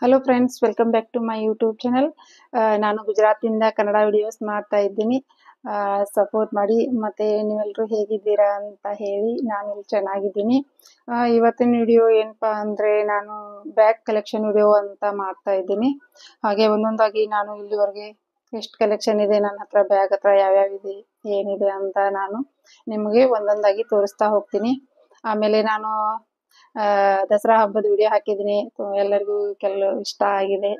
Hello friends, welcome back to my YouTube channel. ನಾನು ಗುಜರಾತಿಂದ Kannada videos ಮಾಡ್ತಾ ಇದ್ದೀನಿ. ಸಪೋರ್ಟ್ ಮಾಡಿ. ಮತ್ತು ನೀವೆಲ್ಲರೂ ಹೇಗಿದ್ದೀರಾ ಅಂತ ಹೇಳಿ. ನಾನು ಇಲ್ಲಿ ಚೆನ್ನಾಗಿದ್ದೀನಿ. ಇವತ್ತಿನ ವಿಡಿಯೋ ಏನಪ್ಪ ಅಂದರೆ, ನಾನು ಬ್ಯಾಗ್ ಕಲೆಕ್ಷನ್ ವಿಡಿಯೋ ಅಂತ ಮಾಡ್ತಾ ಇದ್ದೀನಿ. ಹಾಗೆ ಒಂದೊಂದಾಗಿ ನಾನು ಇಲ್ಲಿವರೆಗೆ ಎಷ್ಟು ಕಲೆಕ್ಷನ್ ಇದೆ ನನ್ನ ಹತ್ರ, ಬ್ಯಾಗ್ ಹತ್ರ ಯಾವ್ಯಾವಿದೆ, ಏನಿದೆ ಅಂತ ನಾನು ನಿಮಗೆ ಒಂದೊಂದಾಗಿ ತೋರಿಸ್ತಾ ಹೋಗ್ತೀನಿ. ಆಮೇಲೆ ನಾನು ದಸರಾ ಹಬ್ಬದ ವಿಡಿಯೋ ಹಾಕಿದ್ದೀನಿ. ಎಲ್ಲರಿಗೂ ಕೆಲವು ಇಷ್ಟ ಆಗಿದೆ.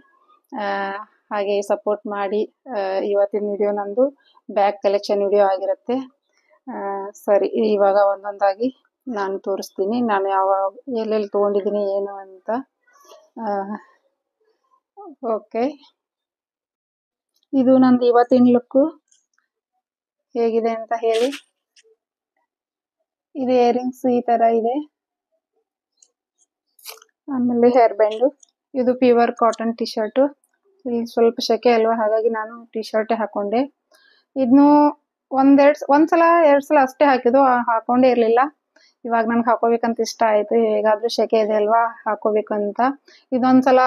ಹಾಗೆ ಸಪೋರ್ಟ್ ಮಾಡಿ. ಇವತ್ತಿನ ವಿಡಿಯೋ ನಂದು ಬ್ಯಾಗ್ ಕಲೆಕ್ಷನ್ ವಿಡಿಯೋ ಆಗಿರುತ್ತೆ. ಸರಿ, ಇವಾಗ ಒಂದೊಂದಾಗಿ ನಾನು ತೋರಿಸ್ತೀನಿ. ನಾನು ಎಲ್ಲೆಲ್ಲಿ ತೊಗೊಂಡಿದ್ದೀನಿ ಏನು ಅಂತ. ಓಕೆ, ಇದು ನಂದು ಇವತ್ತಿನ ಲುಕ್ಕು. ಹೇಗಿದೆ ಅಂತ ಹೇಳಿ. ಇದು ಇಯರಿಂಗ್ಸ್ ಈ ಥರ ಇದೆ. ಆಮೇಲೆ ಹೇರ್ ಬ್ಯಾಂಡು. ಇದು ಪ್ಯೂರ್ ಕಾಟನ್ ಟಿ ಶರ್ಟು. ಇಲ್ಲಿ ಸ್ವಲ್ಪ ಸೆಕೆ ಅಲ್ವಾ, ಹಾಗಾಗಿ ನಾನು ಟಿ ಶರ್ಟೇ ಹಾಕೊಂಡೆ. ಇದನ್ನು ಒಂದ್ಸಲ 2 ಸಲ ಅಷ್ಟೇ ಹಾಕಿದ್ದು, ಹಾಕೊಂಡೇ ಇರಲಿಲ್ಲ. ಇವಾಗ ನನಗೆ ಹಾಕೋಬೇಕಂತ ಇಷ್ಟ ಆಯಿತು. ಹೇಗಾದರೂ ಸೆಕೆ ಇದೆ ಅಲ್ವಾ, ಹಾಕೋಬೇಕಂತ. ಇದೊಂದ್ಸಲ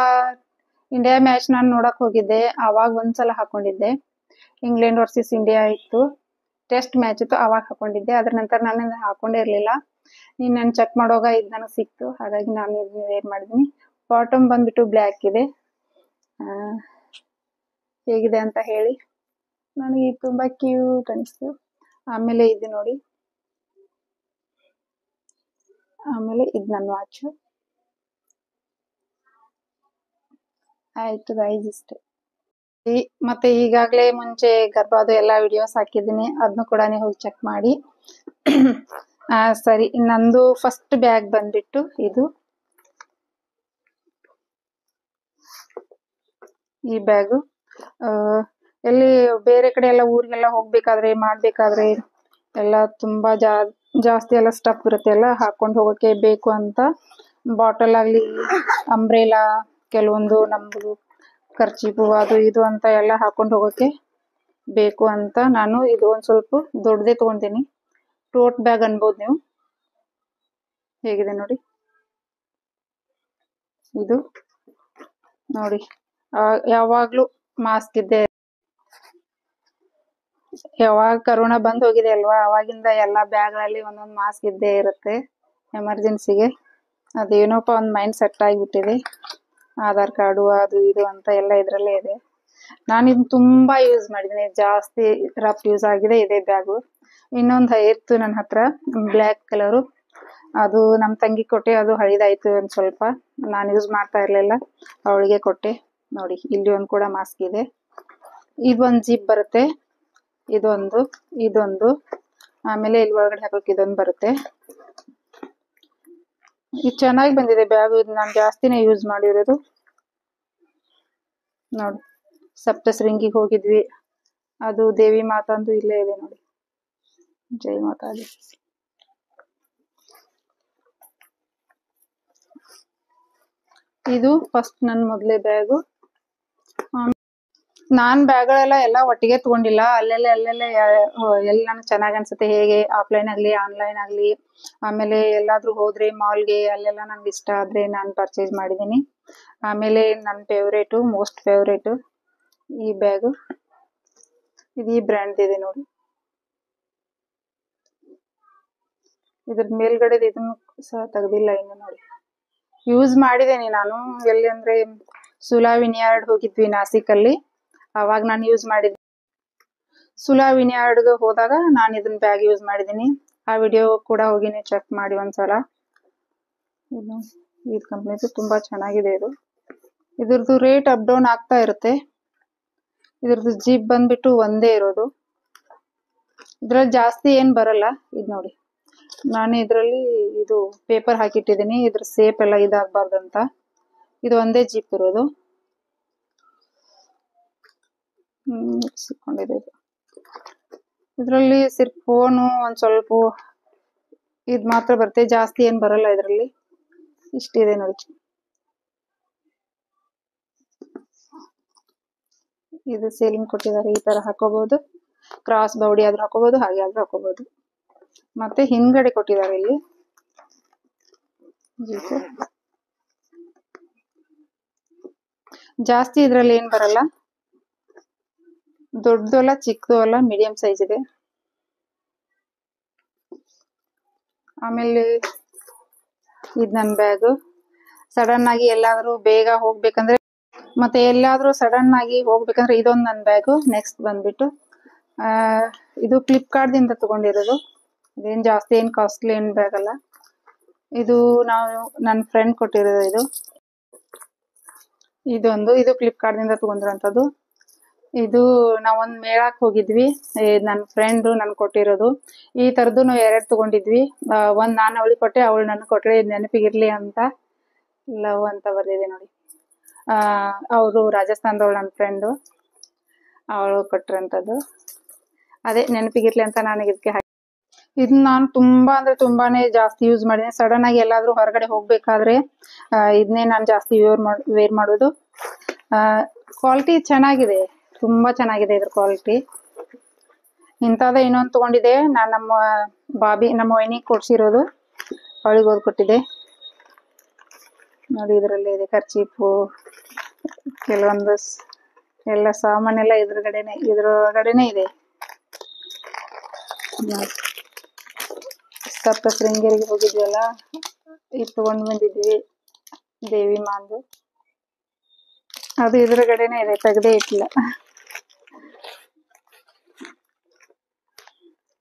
ಇಂಡಿಯಾ ಮ್ಯಾಚ್ ನಾನು ನೋಡಕ್ ಹೋಗಿದ್ದೆ, ಆವಾಗ ಒಂದ್ಸಲ ಹಾಕೊಂಡಿದ್ದೆ. ಇಂಗ್ಲೆಂಡ್ ವರ್ಸಸ್ ಇಂಡಿಯಾ ಇತ್ತು, ಟೆಸ್ಟ್ ಮ್ಯಾಚ್ ಇತ್ತು, ಆವಾಗ ಹಾಕೊಂಡಿದ್ದೆ. ಅದ್ರ ನಂತರ ನಾನು ಹಾಕೊಂಡೇ ಇರಲಿಲ್ಲ. ನೀನು ನಾನು ಚೆಕ್ ಮಾಡೋವಾಗ ಇದು ನನಗೆ ಸಿಕ್ತು, ಹಾಗಾಗಿ ನಾನು ಇದನ್ನ ವೇರ್ ಮಾಡಿದ್ದೀನಿ. ಬಾಟಮ್ ಬಂದ್ಬಿಟ್ಟು ಬ್ಲ್ಯಾಕ್ ಇದೆ. ಹೇಗಿದೆ ಅಂತ ಹೇಳಿ. ನನಗೆ ಇದು ತುಂಬ ಕ್ಯೂಟ್ ಅನಿಸ್ತು. ಆಮೇಲೆ ಇದು ನೋಡಿ. ಆಮೇಲೆ ಇದು ನನ್ನ ವಾಚು. ಆಯ್ತು ಗೈಸ್, ಇಷ್ಟೇ. ಮತ್ತೆ ಈಗಾಗಲೇ ಮುಂಚೆ ಗರ್ಭಾದು ಎಲ್ಲ ವಿಡಿಯೋಸ್ ಹಾಕಿದ್ದೀನಿ, ಅದನ್ನು ಕೂಡ ನೀವು ಹೋಗಿ ಚೆಕ್ ಮಾಡಿ. ಸರಿ, ನಂದು ಫಸ್ಟ್ ಬ್ಯಾಗ್ ಬಂದ್ಬಿಟ್ಟು ಇದು. ಈ ಬ್ಯಾಗು ಎಲ್ಲಿ ಬೇರೆ ಕಡೆ ಎಲ್ಲ ಊರಿಗೆಲ್ಲ ಹೋಗ್ಬೇಕಾದ್ರೆ ಮಾಡ್ಬೇಕಾದ್ರೆ ಎಲ್ಲ ತುಂಬಾ ಜಾಸ್ತಿ ಎಲ್ಲ ಸ್ಟಫ್ ಇರುತ್ತೆ, ಎಲ್ಲ ಹಾಕೊಂಡು ಹೋಗೋಕೆ ಬೇಕು ಅಂತ. ಬಾಟಲ್ ಆಗಲಿ, ಅಂಬ್ರೆಲಾ, ಕೆಲವೊಂದು ನಮ್ದು ಖರ್ಚೀಪು ಅದು ಇದು ಅಂತ ಎಲ್ಲ ಹಾಕೊಂಡು ಹೋಗೋಕೆ ಬೇಕು ಅಂತ ನಾನು ಇದು ಒಂದು ಸ್ವಲ್ಪ ದೊಡ್ಡದೇ ತೊಗೊಂತೀನಿ. ಟೋಟ್ ಬ್ಯಾಗ್ ಅನ್ಬೋದು ನೀವು. ಹೇಗಿದೆ ನೋಡಿ. ಇದು ನೋಡಿ, ಯಾವಾಗ್ಲೂ ಮಾಸ್ಕ್ ಇದ್ದೆ. ಯಾವಾಗ ಕರೋನಾ ಬಂದ್ ಹೋಗಿದೆ ಅಲ್ವಾ, ಅವಾಗಿಂದ ಎಲ್ಲ ಬ್ಯಾಗ್ಗಳಲ್ಲಿ ಒಂದೊಂದು ಮಾಸ್ಕ್ ಇದ್ದೇ ಇರುತ್ತೆ ಎಮರ್ಜೆನ್ಸಿಗೆ. ಅದೇನೋಪ್ಪ ಒಂದು ಮೈಂಡ್ ಸೆಟ್ ಆಗಿಬಿಟ್ಟಿದೆ. ಆಧಾರ್ ಕಾರ್ಡು ಅದು ಇದು ಅಂತ ಎಲ್ಲ ಇದರಲ್ಲೇ ಇದೆ. ನಾನು ಇದನ್ನ ತುಂಬಾ ಯೂಸ್ ಮಾಡಿದ್ದೀನಿ, ಜಾಸ್ತಿ ರಫ್ ಯೂಸ್ ಆಗಿದೆ ಇದೇ ಬ್ಯಾಗು. ಇನ್ನೊಂದು ಇತ್ತು ನನ್ನ ಹತ್ರ, ಬ್ಲ್ಯಾಕ್ ಕಲರು. ಅದು ನಮ್ಮ ತಂಗಿ ಕೊಟ್ಟೆ, ಅದು ಹಳಿದಾಯ್ತು ಒಂದು ಸ್ವಲ್ಪ. ನಾನು ಯೂಸ್ ಮಾಡ್ತಾ ಇರಲಿಲ್ಲ, ಅವಳಿಗೆ ಕೊಟ್ಟೆ. ನೋಡಿ, ಇಲ್ಲಿ ಒಂದು ಕೂಡ ಮಾಸ್ಕ್ ಇದೆ. ಇದೊಂದು ಜಿಪ್ ಬರುತ್ತೆ, ಇದೊಂದು. ಆಮೇಲೆ ಇಲ್ಲಿ ಒಳಗಡೆ ಹಾಕೋಕೆ ಇದೊಂದು ಬರುತ್ತೆ. ಇದು ಚೆನ್ನಾಗಿ ಬಂದಿದೆ ಬ್ಯಾಗು. ಇದು ನಾನು ಜಾಸ್ತಿನೇ ಯೂಸ್ ಮಾಡಿರೋದು. ನೋಡಿ, ಸಪ್ತಶೃಂಗಿಗೆ ಹೋಗಿದ್ವಿ, ಅದು ದೇವಿ ಮಾತಾಂದು ಇಲ್ಲೇ ಇದೆ ನೋಡಿ. ಜೈ ಮಾತಾದಿ. ಇದು ಫಸ್ಟ್ ನನ್ನ ಮೊದಲೇ ಬ್ಯಾಗು. ನಾನು ಬ್ಯಾಗ್ಗಳೆಲ್ಲ ಒಟ್ಟಿಗೆ ತಗೊಂಡಿಲ್ಲ, ಅಲ್ಲೆಲ್ಲ ಎಲ್ಲಿ ನನಗೆ ಚೆನ್ನಾಗಿ ಅನ್ಸುತ್ತೆ, ಹೇಗೆ ಆಫ್ಲೈನ್ ಆಗಲಿ ಆನ್ಲೈನ್ ಆಗಲಿ, ಆಮೇಲೆ ಎಲ್ಲಾದ್ರೂ ಹೋದ್ರೆ ಮಾಲ್ಗೆ, ಅಲ್ಲೆಲ್ಲ ನಂಗೆ ಇಷ್ಟ ಆದರೆ ನಾನು ಪರ್ಚೇಸ್ ಮಾಡಿದ್ದೀನಿ. ಆಮೇಲೆ ನನ್ನ ಮೋಸ್ಟ್ ಫೇವ್ರೇಟು ಈ ಬ್ಯಾಗು. ಇದು ಈ ಬ್ರ್ಯಾಂಡ್ ಇದೆ ನೋಡಿ. ಇದ್ರ ಮೇಲ್ಗಡೆ ಇದನ್ನು ಸಹ ತೆಗ್ದಿಲ್ಲ ಇನ್ನು ನೋಡಿ. ಯೂಸ್ ಮಾಡಿದ್ದೇನೆ ನಾನು. ಎಲ್ಲಿ ಅಂದ್ರೆ ಸುಲಾ ವಿನಿಯಾರ್ಡ್ ಹೋಗಿದ್ವಿ ನಾಸಿಕಲ್ಲಿ, ಅವಾಗ ನಾನು ಯೂಸ್ ಮಾಡಿದ್ದೆ. ಸುಲಾ ವಿನಿಯಾರ್ಡ್ಗೆ ಹೋದಾಗ ನಾನು ಇದನ್ನ ಬ್ಯಾಗ್ ಯೂಸ್ ಮಾಡಿದ್ದೀನಿ. ಆ ವಿಡಿಯೋ ಕೂಡ ಹೋಗಿ ನೀವು ಚೆಕ್ ಮಾಡಿ ಒಂದ್ಸಲ. ಇದು ಕಂಪ್ನಿದು ತುಂಬಾ ಚೆನ್ನಾಗಿದೆ. ಇದ್ರದ್ದು ರೇಟ್ ಅಪ್ ಡೌನ್ ಆಗ್ತಾ ಇರುತ್ತೆ. ಇದ್ರದ್ದು ಜಿಪ್ ಬಂದ್ಬಿಟ್ಟು ಒಂದೇ ಇರೋದು, ಇದ್ರಲ್ಲಿ ಜಾಸ್ತಿ ಏನ್ ಬರಲ್ಲ. ಇದು ನೋಡಿ, ನಾನು ಇದರಲ್ಲಿ ಇದು ಪೇಪರ್ ಹಾಕಿಟ್ಟಿದ್ದೀನಿ, ಇದ್ರ ಸೇಪ್ ಎಲ್ಲ ಇದಾಗಬಾರ್ದಂತ. ಇದು ಒಂದೇ ಜಿಪ್ ಇರೋದು. ಸಿಕ್ಕೊಂಡಿದೆ. ಇದರಲ್ಲಿ ಸಿರ್ಫ್ ಫೋನು ಒಂದ್ ಸ್ವಲ್ಪ ಇದು ಮಾತ್ರ ಬರುತ್ತೆ, ಜಾಸ್ತಿ ಏನ್ ಬರಲ್ಲ ಇದರಲ್ಲಿ. ಇಷ್ಟಿದೆ ನೋಡಿ. ಇದು ಸೇಲಿಂಗ್ ಕೊಟ್ಟಿದ್ದಾರೆ, ಈ ತರ ಹಾಕೋಬಹುದು. ಕ್ರಾಸ್ ಬೌಡಿ ಆದ್ರೂ ಹಾಕೋಬಹುದು, ಹಾಗೆ ಆದ್ರೂ ಹಾಕೋಬಹುದು. ಮತ್ತೆ ಹಿಂದ್ಗಡೆ ಕೊಟ್ಟಿದ್ದಾರೆ ಇಲ್ಲಿ ಜಾಸ್ತಿ ಇದ್ರಲ್ಲಿ ಏನ್ ಬರಲ್ಲ, ದೊಡ್ಡದು ಅಲ್ಲ ಚಿಕ್ಕದು ಅಲ್ಲ, ಮೀಡಿಯಂ ಸೈಜ್ ಇದೆ. ಆಮೇಲೆ ಇದು ನನ್ನ ಬ್ಯಾಗ್. ಸಡನ್ ಆಗಿ ಎಲ್ಲಾದ್ರೂ ಬೇಗ ಹೋಗ್ಬೇಕಂದ್ರೆ ಮತ್ತೆ ಎಲ್ಲಾದ್ರೂ ಸಡನ್ ಆಗಿ ಹೋಗ್ಬೇಕಂದ್ರೆ ಇದೊಂದು ನನ್ನ ಬ್ಯಾಗು. ನೆಕ್ಸ್ಟ್ ಬಂದ್ಬಿಟ್ಟು ಇದು ಫ್ಲಿಪ್ಕಾರ್ಟ್ ದಿಂದ ತಗೊಂಡಿರೋದು. ಇದೇನ್ ಜಾಸ್ತಿ ಏನ್ ಕಾಸ್ಟ್ಲಿ ಏನ್ ಬ್ಯಾಗ್ ಅಲ್ಲ. ಇದು ನನ್ನ ಫ್ರೆಂಡ್ ಕೊಟ್ಟಿರೋದು. ಇದು ಫ್ಲಿಪ್ಕಾರ್ಟ್ ದಿಂದ ತಗೊಂಡಿರೋಂಥದ್ದು. ಇದು ನಾವೊಂದ್ ಮೇಳಕ್ ಹೋಗಿದ್ವಿ, ನನ್ನ ಫ್ರೆಂಡ್ ನನ್ ಕೊಟ್ಟಿರೋದು. ಈ ತರದ್ದು ನಾವು 2 ತಗೊಂಡಿದ್ವಿ. ಒಂದ್ ನಾನು ಅವಳಿಗೆ ಕೊಟ್ಟೆ, ಅವಳು ನನ್ ಕೊಟ್ಟಳೆ. ನೆನಪಿಗಿರ್ಲಿ ಅಂತ ಲವ್ ಅಂತ ಬರ್ದಿದೆ ನೋಡಿ. ಅವರು ರಾಜಸ್ಥಾನದವಳು, ನನ್ನ ಫ್ರೆಂಡು, ಅವಳು ಕೊಟ್ಟಿರೋಂಥದ್ದು. ಅದೇ ನೆನಪಿಗಿರ್ಲಿ ಅಂತ ನಾನು ಇದಕ್ಕೆ ಇದನ್ನ ನಾನು ತುಂಬಾ ಅಂದ್ರೆ ತುಂಬಾನೇ ಜಾಸ್ತಿ ಯೂಸ್ ಮಾಡಿದೆ. ಸಡನ್ ಆಗಿ ಎಲ್ಲಾದ್ರೂ ಹೊರಗಡೆ ಹೋಗ್ಬೇಕಾದ್ರೆ ಇದನ್ನೇ ನಾನು ಜಾಸ್ತಿ ವೇರ್ ಮಾಡೋದು. ಕ್ವಾಲಿಟಿ ಚೆನ್ನಾಗಿದೆ, ತುಂಬಾ ಚೆನ್ನಾಗಿದೆ ಇದ್ರ ಕ್ವಾಲಿಟಿ. ಇಂಥದ್ದೇ ಇನ್ನೊಂದು ತಗೊಂಡಿದ್ದೆ ನಾನು, ನಮ್ಮ ವೈನಿಗೆ ಕೊಡ್ಸಿರೋದು, ಅವಳಿಗೆ ಓದ್ ಕೊಟ್ಟಿದ್ದೆ ನೋಡಿ. ಇದರಲ್ಲೇ ಇದೆ ಖರ್ಚೀಫು, ಕೆಲವೊಂದು ಎಲ್ಲ ಸಾಮಾನೆಲ್ಲ ಇದ್ರೊಳಗಡೆನೆ ಇದೆ. ಸಪ್ತಶೃಂಗೇರಿಗೆ ಹೋಗಿದ್ವಲ್ಲ, ಇದು ತಗೊಂಡ್ ಬಂದಿದ್ವಿ, ದೇವಿ ಮಾಂದು. ಅದು ಇದ್ರಗಡೆನೆ ಇದೆ, ತೆಗ್ದೇ ಇಟ್ಟಿಲ್ಲ.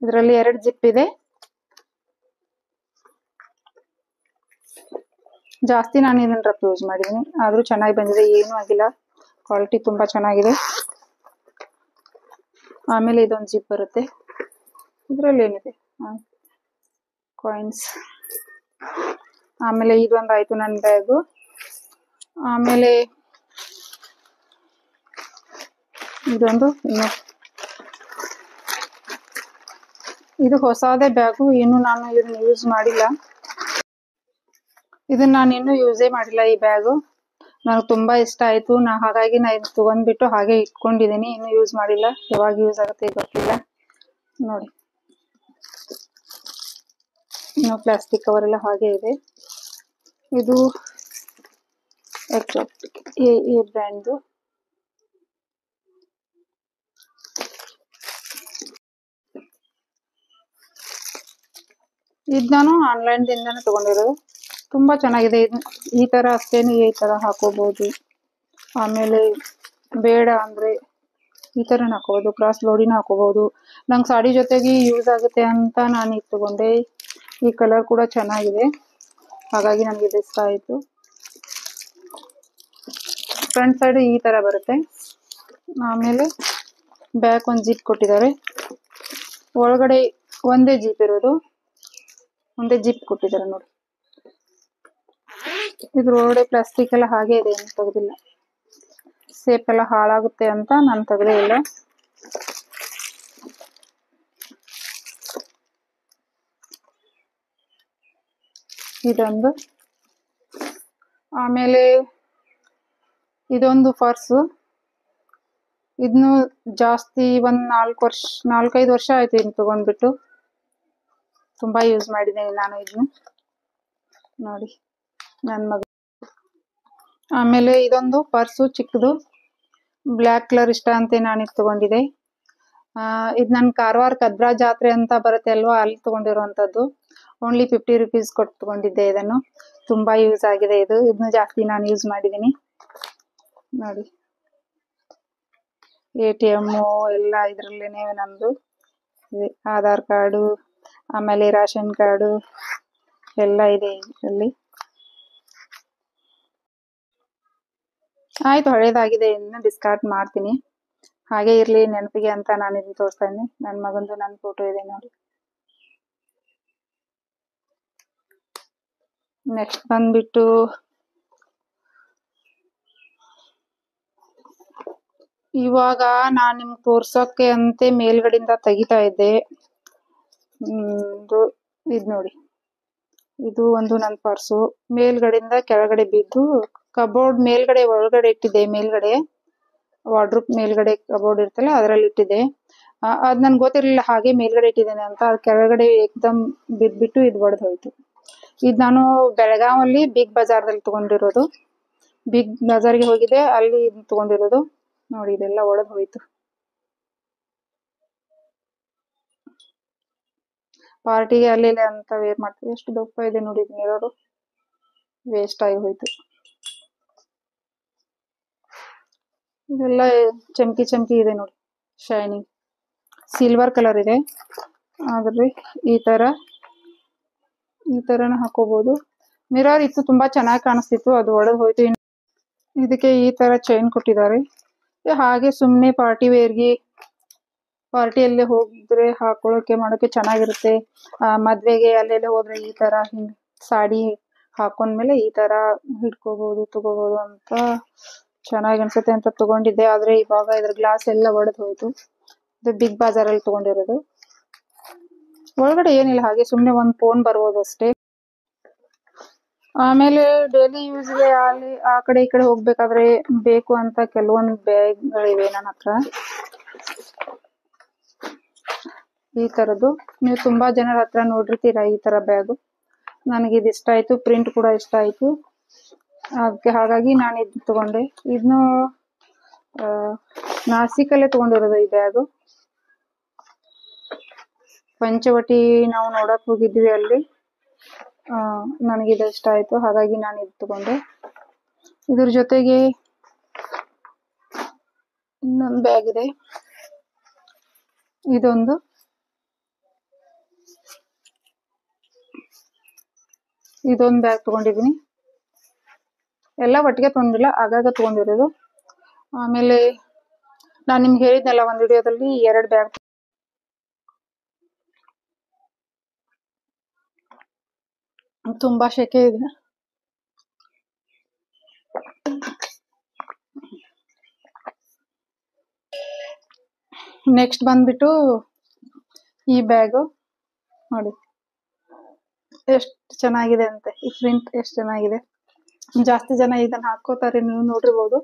ಇದರಲ್ಲಿ 2 ಜಿಪ್ ಇದೆ. ಜಾಸ್ತಿ ನಾನು ಇದನ್ನ ರಫ್ ಯೂಸ್ ಮಾಡಿದೀನಿ, ಆದ್ರೂ ಚೆನ್ನಾಗಿ ಬಂದಿದೆ, ಏನೂ ಆಗಿಲ್ಲ. ಕ್ವಾಲಿಟಿ ತುಂಬಾ ಚೆನ್ನಾಗಿದೆ. ಆಮೇಲೆ ಇದೊಂದು ಜಿಪ್ ಬರುತ್ತೆ. ಇದ್ರಲ್ಲಿ ಏನಿದೆ, ಕಾಯಿನ್ಸ್. ಆಮೇಲೆ ಇದೊಂದು ಆಯ್ತು ನನ್ನ ಬ್ಯಾಗು. ಆಮೇಲೆ ಇದೊಂದು, ಇದು ಹೊಸದೇ ಬ್ಯಾಗು, ಇನ್ನು ನಾನು ಇದನ್ನ ಯೂಸ್ ಮಾಡಿಲ್ಲ. ಇದನ್ನ ನಾನು ಇನ್ನೂ ಯೂಸೇ ಮಾಡಿಲ್ಲ. ಈ ಬ್ಯಾಗು ನನಗೆ ತುಂಬಾ ಇಷ್ಟ ಆಯ್ತು. ಹಾಗಾಗಿ ನಾ ಇದನ್ನ ತಗೊಂಡ್ಬಿಟ್ಟು ಹಾಗೆ ಇಟ್ಕೊಂಡಿದ್ದೀನಿ, ಇನ್ನೂ ಯೂಸ್ ಮಾಡಿಲ್ಲ. ಯಾವಾಗ ಯೂಸ್ ಆಗುತ್ತೆ ಗೊತ್ತಿಲ್ಲ. ನೋಡಿ, ಇನ್ನು ಪ್ಲಾಸ್ಟಿಕ್ ಕವರ್ ಎಲ್ಲ ಹಾಗೆ ಇದೆ. ಇದು ಎಕ್ಸಾಕ್ಟ್ ಈ ಬ್ರ್ಯಾಂಡ್ದು. ಇದು ನಾನು ಆನ್ಲೈನ್ ದಿಂದಾನೆ ತಗೊಂಡಿರೋದು. ತುಂಬಾ ಚೆನ್ನಾಗಿದೆ. ಈ ತರ ಅಷ್ಟೇನು ಈ ತರ ಹಾಕೋಬಹುದು. ಆಮೇಲೆ ಬೇಡ ಅಂದ್ರೆ ಈ ತರ ಹಾಕೋಬಹುದು, ಕ್ರಾಸ್ ಲೋಡಿನ ಹಾಕೋಬಹುದು. ನಂಗೆ ಸಾಡಿ ಜೊತೆಗೆ ಯೂಸ್ ಆಗುತ್ತೆ ಅಂತ ನಾನು ಇದು ತಗೊಂಡೆ. ಈ ಕಲರ್ ಕೂಡ ಚೆನ್ನಾಗಿದೆ, ಹಾಗಾಗಿ ನನಗೆ ಇದು ಇಷ್ಟ ಆಯ್ತು. ಫ್ರಂಟ್ ಸೈಡ್ ಈ ತರ ಬರುತ್ತೆ. ಆಮೇಲೆ ಬ್ಯಾಕ್ ಒಂದು ಜಿಪ್ ಕೊಟ್ಟಿದ್ದಾರೆ. ಒಳಗಡೆ ಒಂದೇ ಜಿಪ್ ಇರೋದು, ಒಂದೇ ಜಿಪ್ ಕೊಟ್ಟಿದ್ದಾರೆ ನೋಡಿ. ಇದ್ರ ಒಳಗಡೆ ಪ್ಲಾಸ್ಟಿಕ್ ಎಲ್ಲ ಹಾಗೆ ಇದೆ, ಏನು ತೆಗೆದಿಲ್ಲ. ಸೇಪ್ ಎಲ್ಲ ಹಾಳಾಗುತ್ತೆ ಅಂತ ನಾನು ತೆಗೆದೇ ಇಲ್ಲ. ಇದೊಂದು. ಆಮೇಲೆ ಇದೊಂದು ಪರ್ಸು. ಇದನ್ನು ಜಾಸ್ತಿ ಒಂದು 4-5 ವರ್ಷ ಆಯ್ತು ಇದನ್ನ ತಗೊಂಡ್ಬಿಟ್ಟು. ತುಂಬಾ ಯೂಸ್ ಮಾಡಿದ್ದೀನಿ ನಾನು ಇದನ್ನು ನೋಡಿ, ನನ್ನ ಮಗ. ಆಮೇಲೆ ಇದೊಂದು ಪರ್ಸು ಚಿಕ್ಕದು, ಬ್ಲ್ಯಾಕ್ ಕಲರ್ ಇಷ್ಟ ಅಂತ ನಾನು ಇದು ತಗೊಂಡಿದ್ದೆ. ಇದು ನನ್ನ ಕಾರವಾರ ಕದ್ರಾ ಜಾತ್ರೆ ಅಂತ ಬರುತ್ತೆ ಅಲ್ವಾ, ಅಲ್ಲಿ ತಗೊಂಡಿರುವಂತದ್ದು. ಓನ್ಲಿ 50 rupees ಕೊಟ್ಟು ತಗೊಂಡಿದ್ದೆ ಇದನ್ನು. ತುಂಬಾ ಯೂಸ್ ಆಗಿದೆ ಇದು. ಇದನ್ನು ಜಾಸ್ತಿ ನಾನು ಯೂಸ್ ಮಾಡಿದ್ದೀನಿ ನೋಡಿ. ATM ಎಲ್ಲ ಇದ್ರಲ್ಲೇನೆ ನಮ್ದು. ಆಧಾರ್ ಕಾರ್ಡು, ಆಮೇಲೆ ರೇಷನ್ ಕಾರ್ಡು ಎಲ್ಲ ಇದೆ ಇದರಲ್ಲಿ. ಆಯ್ತು, ಹಳೇದಾಗಿದೆ, ಇನ್ನು ಡಿಸ್ಕಾರ್ಡ್ ಮಾಡ್ತೀನಿ. ಹಾಗೆ ಇರ್ಲಿ ನೆನಪಿಗೆ ಅಂತ ನಾನು ಇದನ್ನ ತೋರಿಸ್ತಾ ಇದ್ದೀನಿ. ನನ್ನ ಮಗಂದು ನನ್ನ ಫೋಟೋ ಇದೆ ನೋಡಿ. ನೆಕ್ಸ್ಟ್ ಬಂದ್ಬಿಟ್ಟು ಇವಾಗ ನಾನ್ ನಿಮ್ಗೆ ತೋರ್ಸೋಕೆ ಅಂತೆ ಮೇಲ್ಗಡೆಯಿಂದ ತೆಗಿತಾ ಇದ್ದೆ. ಇದು ನೋಡಿ, ಇದು ಒಂದು ನನ್ನ ಪರ್ಸು. ಮೇಲ್ಗಡೆಯಿಂದ ಕೆಳಗಡೆ ಬಿದ್ದು ಕಬೋರ್ಡ್ ಮೇಲ್ಗಡೆ ಒಳಗಡೆ ಇಟ್ಟಿದ್ದೆ. ಮೇಲ್ಗಡೆ ವಾರ್ಡ್ರೋಬ್ ಮೇಲ್ಗಡೆ ಕಬೋರ್ಡ್ ಇರ್ತಲ್ಲ, ಅದರಲ್ಲಿ ಇಟ್ಟಿದ್ದೆ. ಅದ್ ನನ್ಗೆ ಗೊತ್ತಿರ್ಲಿಲ್ಲ ಹಾಗೆ ಮೇಲ್ಗಡೆ ಇಟ್ಟಿದ್ದೇನೆ ಅಂತ. ಅದು ಕೆಳಗಡೆ ಏಕ್ದಮ್ ಬಿದ್ಬಿಟ್ಟು ಇದು ಒಡೆದು ಹೋಯ್ತು. ಇದು ನಾನು ಬೆಳಗಾವಲ್ಲಿ ಬಿಗ್ ಬಜಾರ್ದಲ್ಲಿ ತಗೊಂಡಿರೋದು. ಬಿಗ್ ಬಜಾರ್ಗೆ ಹೋಗಿದ್ದೆ, ಅಲ್ಲಿ ತಗೊಂಡಿರೋದು ನೋಡಿ. ಇದೆಲ್ಲ ಒಳಗೆ ಹೋಯ್ತು. ಪಾರ್ಟಿಗೆ ಅಲ್ಲಿ ಅಂತ ವೇರ್ ಮಾಡ್ತೀವಿ. ಎಷ್ಟು ದಪ್ಪ ಇದೆ ನೋಡಿ ಮಿರರು, ವೇಸ್ಟ್ ಆಗಿ ಹೋಯ್ತು. ಇದೆಲ್ಲ ಚಮಕಿ ಚಮಕಿ ಇದೆ ನೋಡಿ, ಶೈನಿಂಗ್ ಸಿಲ್ವರ್ ಕಲರ್ ಇದೆ. ಆದ್ರೆ ಈ ತರನ ಹಾಕೋಬಹುದು. ಮಿರರ್ ಇತ್ತು, ತುಂಬಾ ಚೆನ್ನಾಗಿ ಕಾಣಿಸ್ತಿತ್ತು, ಅದು ಒಳಗೆ ಹೋಯ್ತು. ಇದಕ್ಕೆ ಈ ತರ ಚೈನ್ ಕೊಟ್ಟಿದ್ದಾರೆ. ಹಾಗೆ ಸುಮ್ಮನೆ ಪಾರ್ಟಿಯಲ್ಲಿ ಹೋಗಿದ್ರೆ ಹಾಕೊಳ್ಳೋಕೆ ಮಾಡೋಕೆ ಚೆನ್ನಾಗಿರುತ್ತೆ. ಮದ್ವೆಗೆ ಅಲ್ಲೆಲ್ಲ ಹೋದ್ರೆ ಈ ತರ ಹಿಂಗ್ ಸಾಡಿ ಹಾಕೊಂಡ್ಮೇಲೆ ಈ ತರ ಹಿಡ್ಕೋಬಹುದು, ತಗೋಬಹುದು ಅಂತ ಚೆನ್ನಾಗಿ ಅನ್ಸುತ್ತೆ ಅಂತ ತಗೊಂಡಿದ್ದೆ. ಆದ್ರೆ ಇವಾಗ ಇದ್ರ ಗ್ಲಾಸ್ ಎಲ್ಲ ಒಡೆದು ಹೋಯ್ತು. ಇದು ಬಿಗ್ ಬಜಾರ್ ಅಲ್ಲಿ ತಗೊಂಡಿರೋದು. ಒಳಗಡೆ ಏನಿಲ್ಲ, ಹಾಗೆ ಸುಮ್ನೆ ಒಂದ್ ಫೋನ್ ಬರ್ಬೋದು ಅಷ್ಟೇ. ಆಮೇಲೆ ಡೈಲಿ ಯೂಸ್ಗೆ ಅಲ್ಲಿ ಆ ಕಡೆ ಈ ಕಡೆ ಹೋಗ್ಬೇಕಾದ್ರೆ ಬೇಕು ಅಂತ ಕೆಲವೊಂದು ಬ್ಯಾಗ್ಗಳಿವೆ ನನ್ನ ಹತ್ರ. ಈ ತರದ್ದು ನೀವು ತುಂಬಾ ಜನರ ಹತ್ರ ನೋಡಿರ್ತೀರಾ ಈ ತರ ಬ್ಯಾಗು. ನನಗೆ ಇದು ಇಷ್ಟ ಆಯ್ತು, ಪ್ರಿಂಟ್ ಕೂಡ ಇಷ್ಟ ಆಯ್ತು. ಹಾಗಾಗಿ ನಾನು ಇದು ತಗೊಂಡೆ. ಇದನ್ನು ನಾಸಿಕಲ್ಲೇ ತಗೊಂಡಿರೋದು ಈ ಬ್ಯಾಗು. ಪಂಚವಟಿ ನಾವು ನೋಡಕ್ ಹೋಗಿದ್ವಿ, ಅಲ್ಲಿ ನನಗಿದು ಇಷ್ಟ ಆಯ್ತು, ಹಾಗಾಗಿ ನಾನು ಇದು ತಗೊಂಡೆ. ಇದ್ರ ಜೊತೆಗೆ ಇನ್ನೊಂದು ಬ್ಯಾಗ್ ಇದೆ. ಇದೊಂದು ಬ್ಯಾಗ್ ತಗೊಂಡಿದ್ದೀನಿ. ಎಲ್ಲ ಒಟ್ಟಿಗೆ ತಗೊಂಡಿಲ್ಲ, ಆಗಾಗ ತಗೊಂಡಿರೋದು. ಆಮೇಲೆ ನಾನು ನಿಮ್ಗೆ ಹೇಳಿದ್ನಲ್ಲ ಒಂದು ವಿಡಿಯೋದಲ್ಲಿ 2 ಬ್ಯಾಗ್. ತುಂಬಾ ಶೆಕೆ ಇದೆ. ನೆಕ್ಸ್ಟ್ ಬಂದ್ಬಿಟ್ಟು ಈ ಬ್ಯಾಗು ನೋಡಿ ಎಷ್ಟು ಚೆನ್ನಾಗಿದೆ ಅಂತೆ. ಈ ಪ್ರಿಂಟ್ ಎಷ್ಟು ಚೆನ್ನಾಗಿದೆ. ಜಾಸ್ತಿ ಜನ ಇದನ್ನ ಹಾಕೋತಾರೆ, ನೀವು ನೋಡಿರ್ಬೋದು.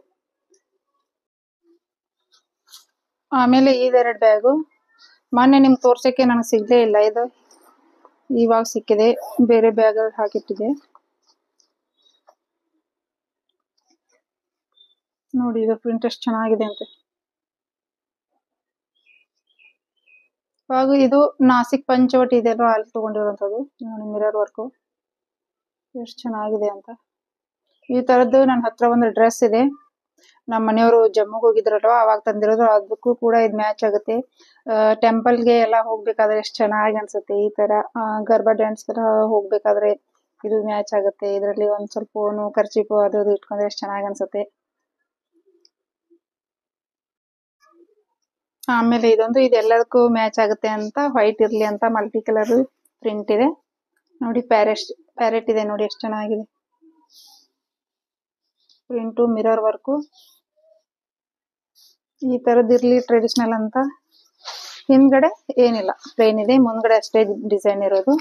ಆಮೇಲೆ ಇದೆರಡು ಬ್ಯಾಗು ಮೊನ್ನೆ ನಿಮ್ಗೆ ತೋರ್ಸಕ್ಕೆ ನನಗೆ ಸಿಗಲೇ ಇಲ್ಲ. ಇದು ಇವಾಗ ಸಿಕ್ಕಿದೆ, ಬೇರೆ ಬ್ಯಾಗ್ ಹಾಕಿಟ್ಟಿದೆ ನೋಡಿ. ಇದು ಪ್ರಿಂಟ್ ಎಷ್ಟು ಚೆನ್ನಾಗಿದೆ ಅಂತೆ. ಹಾಗೂ ಇದು ನಾಸಿಕ್ ಪಂಚವಟಿ ಇದೆಯಲ್ಲ, ಅಲ್ಲಿ ತಗೊಂಡಿರುವಂತದ್ದು ನೋಡಿ. ಮಿರರ್ ವರ್ಕು ಎಷ್ಟು ಚೆನ್ನಾಗಿದೆ ಅಂತ. ಈ ತರದ್ದು ನನ್ನ ಹತ್ರ ಒಂದು ಡ್ರೆಸ್ ಇದೆ. ನಮ್ಮ ಮನೆಯವರು ಜಮ್ಮುಗೆ ಹೋಗಿದ್ರಲ್ವಾ, ಅವಾಗ ತಂದಿರೋದು. ಅದಕ್ಕೂ ಕೂಡ ಇದು ಮ್ಯಾಚ್ ಆಗುತ್ತೆ. ಟೆಂಪಲ್ಗೆ ಎಲ್ಲ ಹೋಗ್ಬೇಕಾದ್ರೆ ಎಷ್ಟು ಚೆನ್ನಾಗಿ ಅನ್ಸುತ್ತೆ. ಈ ತರ ಗರ್ಬಾ ಡ್ಯಾನ್ಸ್ ತರ ಹೋಗ್ಬೇಕಾದ್ರೆ ಇದು ಮ್ಯಾಚ್ ಆಗುತ್ತೆ. ಇದರಲ್ಲಿ ಒಂದ್ ಸ್ವಲ್ಪ ಖರ್ಚಿಪು ಅದು ಇಟ್ಕೊಂಡ್ರೆ ಎಷ್ಟು ಚೆನ್ನಾಗಿ ಅನ್ಸುತ್ತೆ. ಆಮೇಲೆ ಇದೊಂದು ಇದೆಲ್ಲದಕ್ಕೂ ಮ್ಯಾಚ್ ಆಗುತ್ತೆ ಅಂತ ವೈಟ್ ಇರ್ಲಿ ಅಂತ ಮಲ್ಟಿ ಕಲರ್ ಪ್ರಿಂಟ್ ಇದೆ ನೋಡಿ. ಪ್ಯಾರೆಟ್ ಇದೆ ನೋಡಿ, ಎಷ್ಟು ಚೆನ್ನಾಗಿದೆ ಪ್ರಿಂಟು. ಮಿರರ್ ವರ್ಕು ಈ ತರದಿರ್ಲಿ ಟ್ರೆಡಿಷನಲ್ ಅಂತ. ಹಿಂದ್ಗಡೆ ಏನಿಲ್ಲ, ಪ್ಲೇನ್ ಇದೆ. ಮುಂದ್ಗಡೆ ಅಷ್ಟೇ ಡಿಸೈನ್ ಇರೋದು.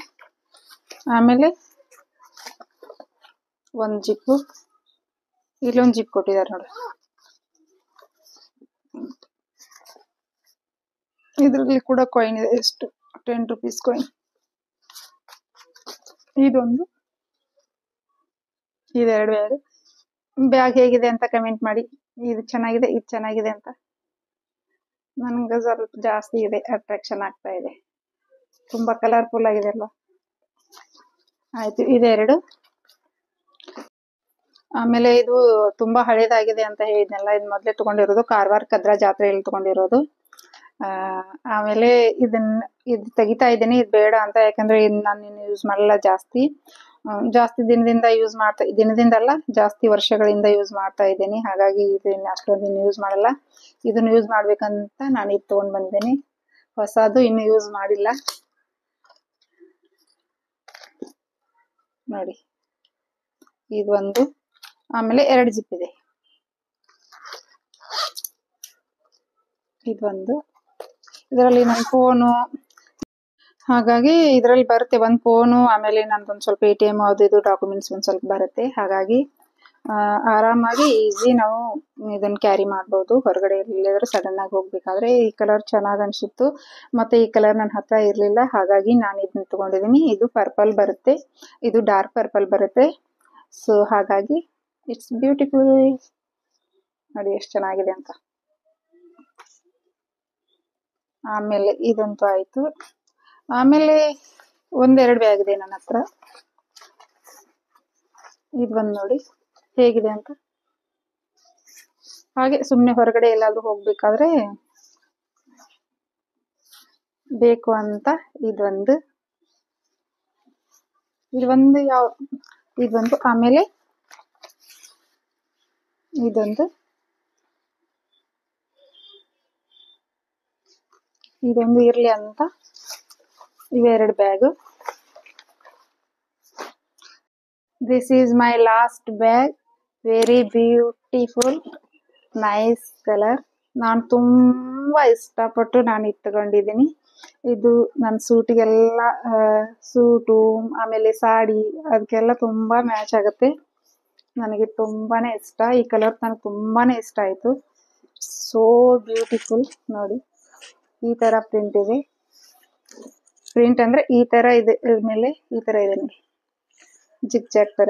ಆಮೇಲೆ ಒಂದ್ ಜಿಪ್ಪು, ಇಲ್ಲೊಂದು ಜಿಪ್ ಕೊಟ್ಟಿದ್ದಾರೆ ನೋಡಿ. ಇದರಲ್ಲಿ ಕೂಡ ಕಾಯಿನ್ ಇದೆ, ಎಷ್ಟು 10 ರೂಪೀಸ್ ಕಾಯಿನ್. ಇದೊಂದು, ಇದೆರಡು ಬ್ಯಾಗ್ ಹೇಗಿದೆ ಅಂತ ಕಮೆಂಟ್ ಮಾಡಿ. ಇದು ಚೆನ್ನಾಗಿದೆ, ಇದು ಚೆನ್ನಾಗಿದೆ ಅಂತ. ನನ್ಗೆ ಸ್ವಲ್ಪ ಜಾಸ್ತಿ ಇದೆ, ಅಟ್ರಾಕ್ಷನ್ ಆಗ್ತಾ ಇದೆ. ತುಂಬಾ ಕಲರ್ಫುಲ್ ಆಗಿದೆ ಅಲ್ವಾ. ಆಯ್ತು, ಇದೆರಡು. ಆಮೇಲೆ ಇದು ತುಂಬಾ ಹಳೇದಾಗಿದೆ ಅಂತ ಹೇಳಿದ್ನಲ್ಲ, ಇದು ಮೊದ್ಲೇ ತಗೊಂಡಿರೋದು. ಕಾರವಾರ ಕದ್ರಾ ಜಾತ್ರೆಯಲ್ಲಿ ತಗೊಂಡಿರೋದು. ಆಮೇಲೆ ಇದು ತೆಗಿತಾ ಇದ್ದೀನಿ, ಇದು ಬೇಡ ಅಂತ. ಯಾಕಂದ್ರೆ ನಾನು ಯೂಸ್ ಮಾಡಲ್ಲ ಜಾಸ್ತಿ ದಿನದಿಂದ ಯೂಸ್ ಮಾಡ್ತಾ, ದಿನದಿಂದಲ್ಲ ಜಾಸ್ತಿ ವರ್ಷಗಳಿಂದ ಯೂಸ್ ಮಾಡ್ತಾ ಇದ್ದೀನಿ. ಹಾಗಾಗಿ ಇದನ್ನ ಅಷ್ಟೊಂದು ಯೂಸ್ ಮಾಡಲ್ಲ. ಇದನ್ನ ಯೂಸ್ ಮಾಡ್ಬೇಕಂತ ನಾನು ಇದು ತಗೊಂಡ್ ಬಂದೇನಿ. ಹೊಸದು ಇನ್ನು ಯೂಸ್ ಮಾಡಿಲ್ಲ ನೋಡಿ. ಇದೊಂದು. ಆಮೇಲೆ 2 ಜಿಪ್ ಇದೆ. ಇದೊಂದು. ಇದರಲ್ಲಿ ನನ್ನ ಫೋನು, ಹಾಗಾಗಿ ಇದರಲ್ಲಿ ಬರುತ್ತೆ ಒಂದು ಫೋನು. ಆಮೇಲೆ ನಂದೊಂದು ಸ್ವಲ್ಪ ATM ಅದು ಇದು ಡಾಕ್ಯುಮೆಂಟ್ಸ್ ಒಂದು ಸ್ವಲ್ಪ ಬರುತ್ತೆ. ಹಾಗಾಗಿ ಆರಾಮಾಗಿ ಈಸಿ ನಾವು ಇದನ್ನ ಕ್ಯಾರಿ ಮಾಡ್ಬೋದು. ಹೊರಗಡೆ ಎಲ್ಲಾದ್ರೂ ಸಡನ್ ಆಗಿ ಹೋಗ್ಬೇಕಾದ್ರೆ. ಈ ಕಲರ್ ಚೆನ್ನಾಗಿ ಅನ್ಸಿತ್ತು, ಮತ್ತೆ ಈ ಕಲರ್ ನನ್ನ ಹತ್ರ ಇರ್ಲಿಲ್ಲ, ಹಾಗಾಗಿ ನಾನು ಇದನ್ನ ತಗೊಂಡಿದ್ದೀನಿ. ಇದು ಪರ್ಪಲ್ ಬರುತ್ತೆ, ಇದು ಡಾರ್ಕ್ ಪರ್ಪಲ್ ಬರುತ್ತೆ. ಸೊ ಹಾಗಾಗಿ ಇಟ್ಸ್ ಬ್ಯೂಟಿಫುಲ್. ನೋಡಿ ಎಷ್ಟು ಚೆನ್ನಾಗಿದೆ ಅಂತ. ಆಮೇಲೆ ಇದಂತೂ ಆಯ್ತು. ಆಮೇಲೆ ಒಂದೆರಡು ಬ್ಯಾಗ್ ಇದೆ ನನ್ನ ಹತ್ರ. ಇದು ಬಂದು ನೋಡಿ ಹೇಗಿದೆ ಅಂತ. ಹಾಗೆ ಸುಮ್ಮನೆ ಹೊರಗಡೆ ಎಲ್ಲಾದ್ರೂ ಹೋಗ್ಬೇಕಾದ್ರೆ ಬೇಕು ಅಂತ ಇದೊಂದು ಇದೊಂದು. ಆಮೇಲೆ ಇದೊಂದು ಇರ್ಲಿ ಅಂತ ಇವೆರಡು bag. This is my last bag. Very beautiful, nice colour. ನಾನು ತುಂಬಾ ಇಷ್ಟಪಟ್ಟು ನಾನು ಇಟ್ಕೊಂಡಿದ್ದೀನಿ. ಇದು ನನ್ನ ಸೂಟಿಗೆಲ್ಲ, ಸೂಟು ಆಮೇಲೆ ಸಾಡಿ ಅದಕ್ಕೆಲ್ಲ ತುಂಬಾ ಮ್ಯಾಚ್ ಆಗುತ್ತೆ. ನನಗೆ ತುಂಬಾನೇ ಇಷ್ಟ. ಈ ಕಲರ್ ನನಗೆ ತುಂಬಾನೇ ಇಷ್ಟ ಆಯ್ತು. So beautiful. ನೋಡಿ ಈ ತರ ಪ್ರಿಂಟ್ ಇದೆ. ಪ್ರಿಂಟ್ ಅಂದ್ರೆ ಈ ತರ ಇದೆ, ಮೇಲೆ ಈ ತರ ಇದೆ ನೋಡಿ, ಜಿಗ್ ಜಾಗ್ ತರ.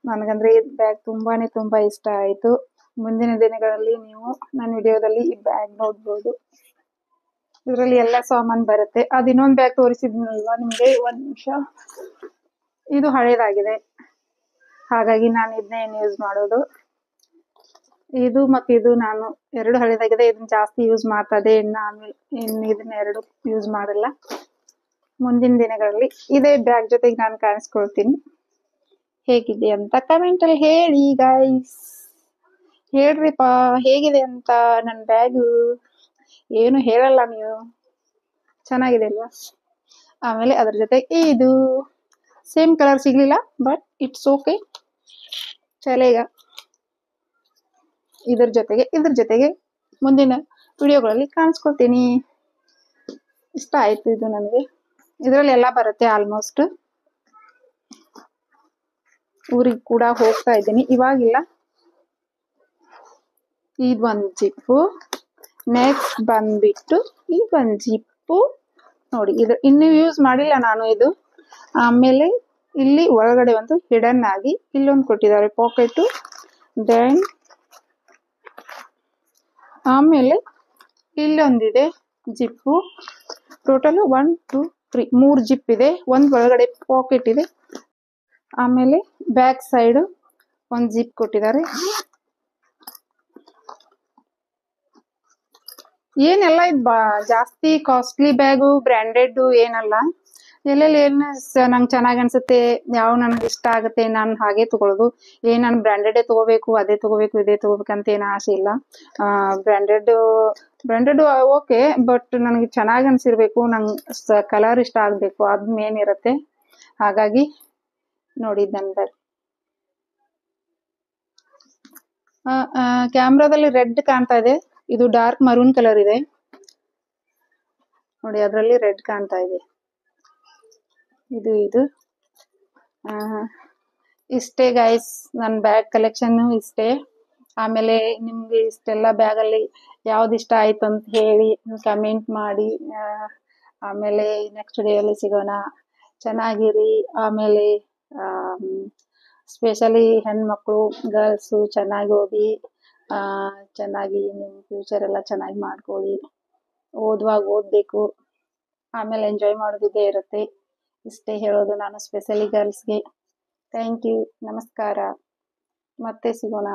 ನನಗಂದ್ರೆ ಈ ಬ್ಯಾಗ್ ತುಂಬಾ ಇಷ್ಟ ಆಯ್ತು. ಮುಂದಿನ ದಿನಗಳಲ್ಲಿ ನೀವು ನನ್ನ ವಿಡಿಯೋದಲ್ಲಿ ಈ ಬ್ಯಾಗ್ ನೋಡ್ಬೋದು. ಇದರಲ್ಲಿ ಎಲ್ಲ ಸಾಮಾನು ಬರುತ್ತೆ. ಅದು ಇನ್ನೊಂದು ಬ್ಯಾಗ್ ತೋರಿಸಿದ್ನಲ್ವಾ ನಿಮ್ಗೆ, ಒಂದ್ ನಿಮಿಷ. ಇದು ಹಳೇದಾಗಿದೆ, ಹಾಗಾಗಿ ನಾನು ಇದನ್ನೇ ಯೂಸ್ ಮಾಡೋದು. ಇದು ಮತ್ತೆ ಇದು ನಾನು ಎರಡು ಹಳೇದಾಗಿದೆ. ಇದನ್ನ ಜಾಸ್ತಿ ಯೂಸ್ ಮಾಡ್ತಾ ಇದ್ದೆ. ಇನ್ನು ಇದನ್ನ ಎರಡು ಯೂಸ್ ಮಾಡಲ್ಲ. ಮುಂದಿನ ದಿನಗಳಲ್ಲಿ ಇದೇ ಬ್ಯಾಗ್ ಜೊತೆಗೆ ನಾನು ಕಾಣಿಸ್ಕೊಳ್ತೀನಿ. ಹೇಗಿದೆ ಅಂತ ಕಮೆಂಟ್ ಅಲ್ಲಿ ಹೇಳಿ ಗೈಸ್. ಹೇಳ್ರಿಪ್ಪ ಹೇಗಿದೆ ಅಂತ ನನ್ನ ಬ್ಯಾಗು. ಏನು ಹೇಳಲ್ಲ ನೀವು, ಚೆನ್ನಾಗಿದೆ ಅಲ್ವಾ? ಆಮೇಲೆ ಅದ್ರ ಜೊತೆ ಇದು ಸೇಮ್ ಕಲರ್ ಸಿಗ್ಲಿಲ್ಲ, ಬಟ್ ಇಟ್ಸ್ ಓಕೆ, ಚಲೇಗ. ಇದ್ರ ಜೊತೆಗೆ ಮುಂದಿನ ವಿಡಿಯೋಗಳಲ್ಲಿ ಕಾಣಿಸ್ಕೊಳ್ತೀನಿ. ಇಷ್ಟ ಆಯ್ತು ಇದು ನನಗೆ. ಇದರಲ್ಲಿ ಎಲ್ಲ ಬರುತ್ತೆ ಆಲ್ಮೋಸ್ಟ್. ಊರಿಗೆ ಕೂಡ ಹೋಗ್ತಾ ಇದ್ದೀನಿ, ಇವಾಗಿಲ್ಲ. ಇದೊಂದು ಜಿಪ್ಪು. ನೆಕ್ಸ್ಟ್ ಬಂದ್ಬಿಟ್ಟು ಇದೊಂದು ಜಿಪ್ಪು ನೋಡಿ. ಇದು ಇನ್ನೂ ಯೂಸ್ ಮಾಡಿಲ್ಲ ನಾನು ಇದು. ಆಮೇಲೆ ಇಲ್ಲಿ ಒಳಗಡೆ ಒಂದು ಹಿಡನ್ ಆಗಿ ಇಲ್ಲೊಂದು ಕೊಟ್ಟಿದ್ದಾರೆ ಪಾಕೆಟ್. ದೆನ್ ಆಮೇಲೆ ಇಲ್ಲೊಂದಿದೆ ಜಿಪ್ಪು. ಟೋಟಲ್ 1 2 3 3 ಜಿಪ್ ಇದೆ. ಒಂದ್ ಒಳಗಡೆ ಪಾಕೆಟ್ ಇದೆ. ಆಮೇಲೆ ಬ್ಯಾಕ್ ಸೈಡ್ ಒಂದು ಜಿಪ್ ಕೊಟ್ಟಿದ್ದಾರೆ. ಏನೆಲ್ಲ ಇದು ಜಾಸ್ತಿ ಕಾಸ್ಟ್ಲಿ ಬ್ಯಾಗು, ಬ್ರ್ಯಾಂಡೆಡ್ ಏನಲ್ಲ. ಎಲ್ಲೆಲ್ಲಿ ಏನು ನಂಗೆ ಚೆನ್ನಾಗಿ ಅನ್ಸುತ್ತೆ, ಯಾವ ನನಗೆ ಇಷ್ಟ ಆಗುತ್ತೆ ನಾನು ಹಾಗೆ ತಗೊಳ್ಳೋದು. ನಾನು ಬ್ರ್ಯಾಂಡೆಡೇ ತಗೋಬೇಕು, ಅದೇ ತಗೋಬೇಕು, ಇದೇ ತಗೋಬೇಕಂತ ಏನು ಆಸೆ ಇಲ್ಲ. ಬ್ರ್ಯಾಂಡೆಡ್ ಓಕೆ, ಬಟ್ ನನಗೆ ಚೆನ್ನಾಗಿ ಅನ್ಸಿರ್ಬೇಕು, ನಂಗೆ ಕಲರ್ ಇಷ್ಟ ಆಗ್ಬೇಕು, ಅದು ಮೇನ್ ಇರುತ್ತೆ. ಹಾಗಾಗಿ ನೋಡಿ ನನ್ನ ಬ್ಯಾಗ್. ಕ್ಯಾಮ್ರಾದಲ್ಲಿ ರೆಡ್ ಕಾಣ್ತಾ ಇದೆ, ಇದು ಡಾರ್ಕ್ ಮರೂನ್ ಕಲರ್ ಇದೆ ನೋಡಿ. ಅದರಲ್ಲಿ ರೆಡ್ ಕಾಣ್ತಾ ಇದೆ. ಇದು ಇಷ್ಟೇ ಗೈಸ್, ನನ್ನ ಬ್ಯಾಗ್ ಕಲೆಕ್ಷನ್ ಇಷ್ಟೇ. ಆಮೇಲೆ ನಿಮ್ಗೆ ಇಷ್ಟೆಲ್ಲ ಬ್ಯಾಗಲ್ಲಿ ಯಾವ್ದು ಇಷ್ಟ ಆಯ್ತು ಅಂತ ಹೇಳಿ ಕಮೆಂಟ್ ಮಾಡಿ. ಆಮೇಲೆ ನೆಕ್ಸ್ಟ್ ವಿಡಿಯೋಲಿ ಸಿಗೋಣ. ಚೆನ್ನಾಗಿರಿ. ಆಮೇಲೆ ಸ್ಪೆಷಲಿ ಹೆಣ್ಮಕ್ಳು, ಗರ್ಲ್ಸು ಚೆನ್ನಾಗಿ ಓದಿ, ಚೆನ್ನಾಗಿ ನಿಮ್ಮ ಫ್ಯೂಚರ್ ಎಲ್ಲ ಚೆನ್ನಾಗಿ ಮಾಡ್ಕೊಳ್ಳಿ. ಓದುವಾಗ ಓದಬೇಕು, ಆಮೇಲೆ ಎಂಜಾಯ್ ಮಾಡೋದಿದ್ದೇ ಇರುತ್ತೆ. ಇಷ್ಟೇ ಹೇಳೋದು ನಾನು ಸ್ಪೆಷಲಿ ಗರ್ಲ್ಸ್ಗೆ. ಥ್ಯಾಂಕ್ ಯು, ನಮಸ್ಕಾರ, ಮತ್ತೆ ಸಿಗೋಣ.